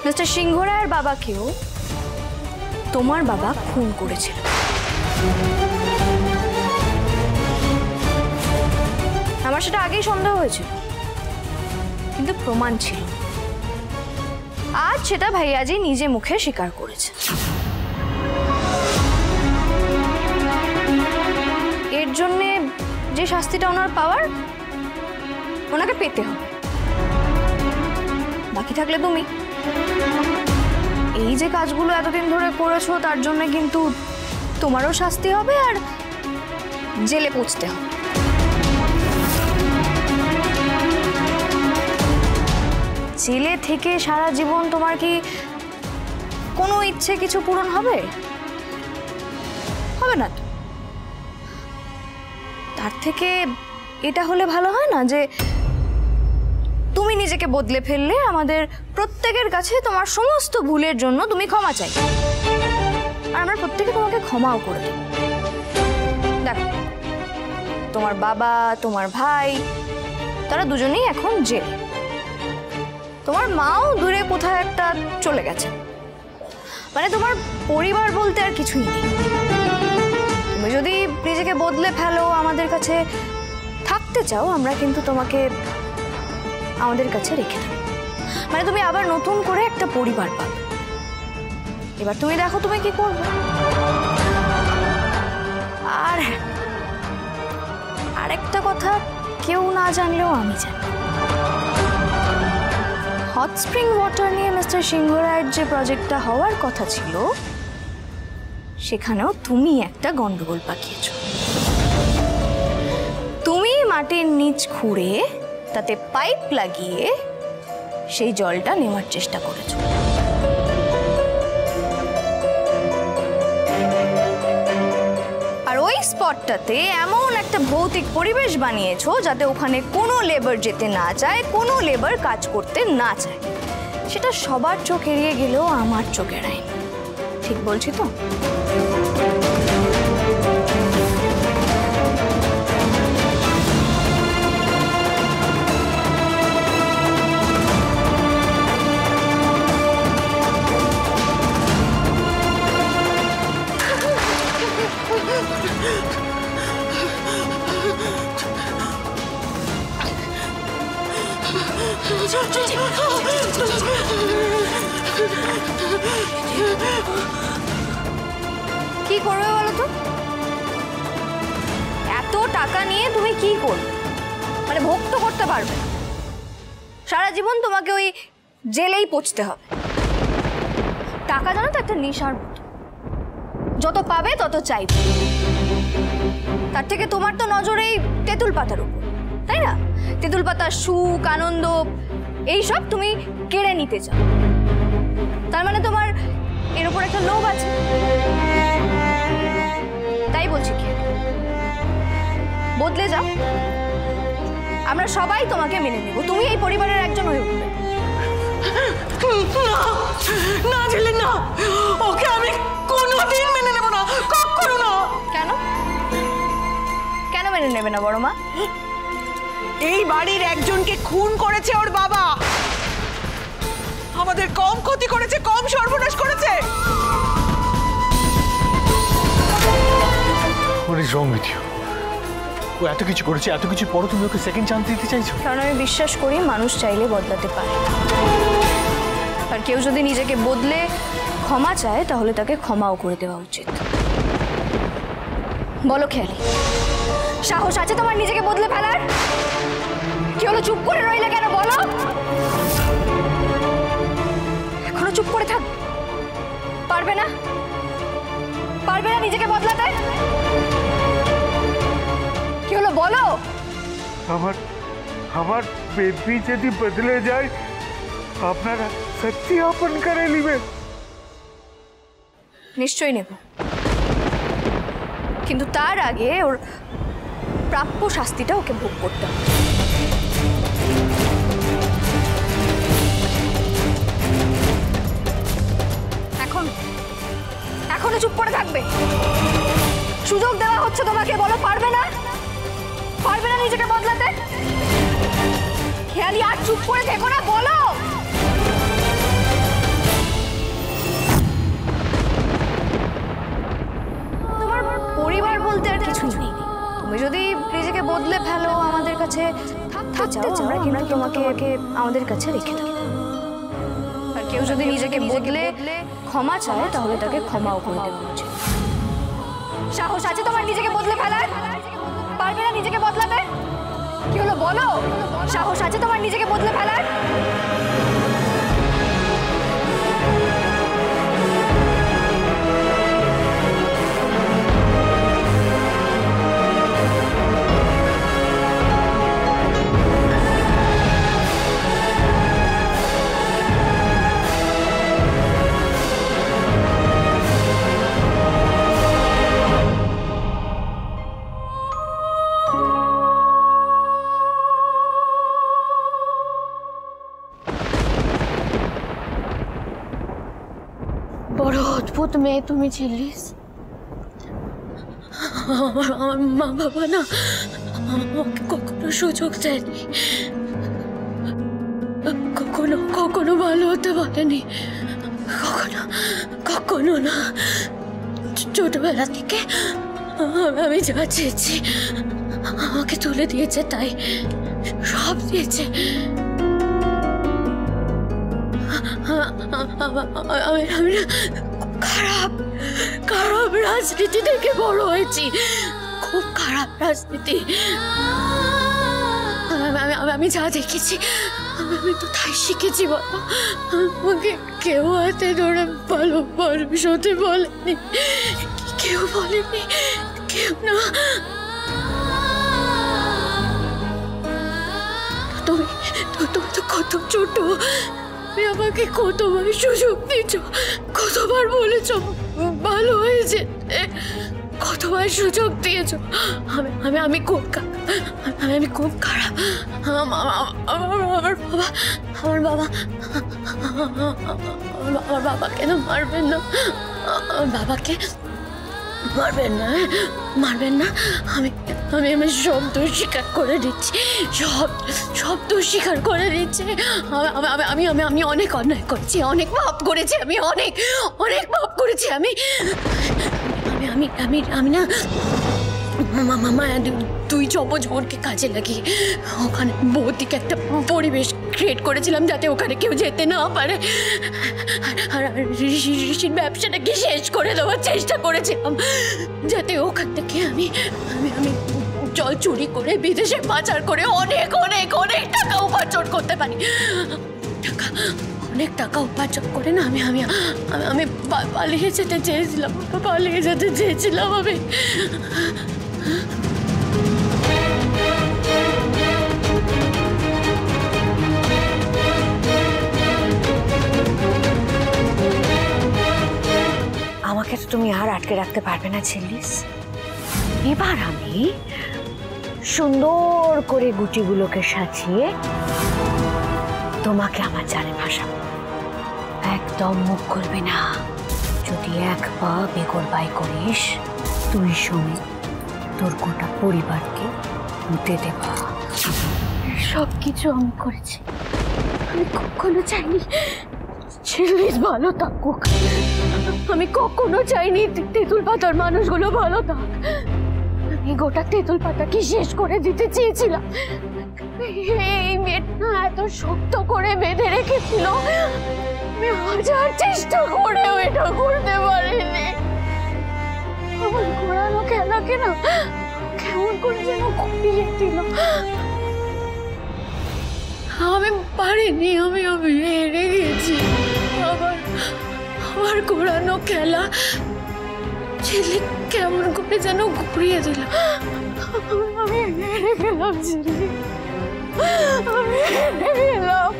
Mister সিংহ রায়ের বাবাকেও তোমার বাবা খুন করেছিল। আমার সেটা আগেই সন্দেহ হয়েছিল, কিন্তু প্রমাণ ছিল। আজ সেটা ভাইয়াজি নিজে মুখে স্বীকার করেছে। এর জন্যে যে শাস্তিটা ওনার পাওয়ার, ওনাকে পেতে হবে। বাকি থাকলে তুমি এই যে কাজগুলো এতদিন ধরে করেছো, তার জন্য কিন্তু তোমারও শাস্তি হবে আর জেলে পৌঁছতে হবে। জেলে থেকে সারা জীবন তোমার কি কোনো ইচ্ছে কিছু পূরণ হবে? হবে না তো। তার থেকে এটা হলে ভালো হয় না যে তুমি নিজেকে বদলে ফেললে, আমাদের প্রত্যেকের কাছে তোমার সমস্ত ভুলের জন্য তুমি ক্ষমা চাই, আর আমরা প্রত্যেকে তোমাকে ক্ষমাও করে দেব। দেখো, তোমার বাবা, তোমার ভাই, তারা দুজনেই এখন জেলে। তোমার মাও দূরে কোথায় একটা চলে গেছে। মানে তোমার পরিবার বলতে আর কিছুই নেই। তুমি যদি নিজেকে বদলে ফেলো, আমাদের কাছে থাকতে চাও, আমরা কিন্তু তোমাকে আমাদের কাছে রেখে দেবো। মানে তুমি আবার নতুন করে একটা পরিবার পাবে। এবার তুমি দেখো তুমি কি করবে। আর আরেকটা কথা কেউ না জানলেও আমি জানি, হট স্প্রিং ওয়াটার নিয়ে মিস্টার সিংহ রায়ের যে প্রজেক্টটা হওয়ার কথা ছিল, সেখানেও তুমি একটা গন্ডগোল পাকিয়েছ। তুমি মাটির নিচ খুঁড়ে তাতে পাইপ লাগিয়ে সেই জলটা নেওয়ার চেষ্টা করেছ। আর ওই স্পটটাতে এমন একটা ভৌতিক পরিবেশ বানিয়েছো যাতে ওখানে কোনো লেবার যেতে না চায়, কোনো লেবার কাজ করতে না চায়। সেটা সবার চোখ এড়িয়ে গেলেও আমার চোখ এড়ায়। ঠিক বলছি তো? কি করবে বলো তো? এত টাকা নিয়ে তুমি কি করবে? মানে ভোগ তো করতে পারবে না। সারা জীবন তোমাকে ওই জেলেই পচতে হবে। টাকা জানো তো একটা নেশার মতো, যত পাবে তত চাইবে। তার থেকে তোমার তো নজর এই তেঁতুল পাতার উপর, তাই না? তেঁতুল পাতার সুখ, আনন্দ এইসব তুমি কেড়ে নিতে চাও। তার মানে তোমার এর উপর একটা লোভ আছে। তাই বলছি কি, বদলে যাও। আমরা সবাই তোমাকে মেনে নেব, তুমি এই পরিবারের একজন হয়ে উঠবে। না ঝিলিক না, ওকে আমি কোনোদিন মেনে নেব না, কখনো না। কেন কেন মেনে নেবে না বড় মা? এই বাড়ির একজনকে খুন করেছে ওর বাবা। আমাদের কম ক্ষতি করেছে, কম সর্বনাশ করেছে। What is wrong with you? ও এত কিছু করেছে, এত কিছু পরে তুমি ওকে সেকেন্ড চান্স দিতে চাইছো? কারণ আমি বিশ্বাস করি মানুষ চাইলে বদলাতে পারে। আর কেউ যদি নিজেকে বদলে ক্ষমা চায়, তাহলে তাকে ক্ষমাও করে দেওয়া উচিত। বলো খেয়ালি, সাহস আছে তোমার নিজেকে বদলে ফেলার? কি হলো, চুপ করে রইলে কেন বলো? এখনো চুপ করে থাক? পারবে না? পারবে না নিজেকে বদলাতে? কি হলো বলো? আমার বেবি যদি বদলে যায়, আপনারা সত্যি আপন করে নেবেন? নিশ্চয়ই নেব, কিন্তু তার আগে ওর প্রাপ্য শাস্তিটা ওকে ভোগ করতে হবে। এখনো চুপ করে থাকবে? সুযোগ দেওয়া হচ্ছে তোমাকে, বলো পারবে না? পারবে না নিজেকে বদলাতে? খেয়ালি আর চুপ করে থেকো না, বলো। চাও আমরা কিন্তু তোমাকে আমাদের কাছে রেখে দেবো। আর কেউ যদি নিজেকে বদলে ক্ষমা চায় তাহলে তাকে ক্ষমাও করে দেওয়া উচিত। সাহস আছে তোমার নিজেকে বদলে ফেলার? পারবে না নিজেকে বদলাতে? কি হলো বলো, সাহস আছে তোমার নিজেকে বদলে ফেলার? বড় অদ্ভুত মেয়ে তুমি ছিলিস। আমার মা বাবা না আমাকে কখনো সুযোগ দেয়নি, কখনো ভালো হতে বলেনি, কখনো না। ছোটবেলা থেকে আমি যা চেয়েছি আমাকে তুলে দিয়েছে, তাই সব দিয়েছে। আমি খারাপ রাজনীতি থেকে বড় হয়েছি, খুব খারাপ রাজনীতি। আমি যা দেখেছি আমি তো তাই শিখেছি। বাবা আমাকে কেউ হাতে ধরে ভালো মানুষ হতে বলেনি, কেউ বলেনি, কেউ না। তুমি তো কত ছোট, আমাকে কতবার সুযোগ দিয়েছ, কতবার বলেছ ভালো হয়ে যেতে, কতবার সুযোগ দিয়েছ। আমি খুব খারাপ। আমার বাবা কেন মারবেন না? আমার বাবাকে মারবেন না। আমি সব দোষ স্বীকার করে দিচ্ছি, সব দোষ স্বীকার করে দিচ্ছি। আমি অনেক অন্যায় করেছি, অনেক পাপ করেছি, আমি অনেক পাপ করেছি। আমি না মামা দুই বোনকে কাজে লাগিয়ে ওখানে ভৌতিক একটা পরিবেশ ক্রিয়েট করেছিলাম যাতে ওখানে কেউ যেতে না পারে। আর ঋষির ব্যবসাটাকে শেষ করে দেওয়ার চেষ্টা করেছিলাম যাতে ওখান থেকে আমি জল চুরি করে বিদেশে পাচার করে অনেক টাকা উপার্জন করতে পারি। অনেক টাকা উপার্জন করে না আমি পালিয়ে যেতে চেয়েছিলাম আমি। আমাকে তো তুমি আর আটকে রাখতে পারবে না ছিলিস। এবার আমি সুন্দর করে গুটিগুলোকে সাজিয়ে তোমাকে আমার জালে ভাসাবো। একদম মুখ খুলবে না। যদি এক পা বেগরবাই করিস তুই সমেত তোর গোটা পরিবারকে মুতে দেবা। সবকিছু আমি করেছি, আমি কখনো চাইনি ছেলের ভালো থাকুক। আমি কখনো চাইনি তেঁতুল পাতার মানুষগুলো ভালো থাক। আমি গোটা তেঁতুল পাতাকে শেষ করে দিতে চেয়েছিলাম। এই মেয়েটা এত শক্ত করে বেঁধে রেখেছিল, আমি হাজার চেষ্টা করেও এটা করতে পারিনি। আমার ঘোরানো খেলাকে না কেমন করে যেন ঘুরিয়ে দিল। আমি পারিনি, আমি হেরে গেছি। আমার ঘোরানো খেলা ছেলে কেমন করে যেন ঘুরিয়ে দিল। আমি হেরে গেলাম ছেলে, আমি হেরে গেলাম।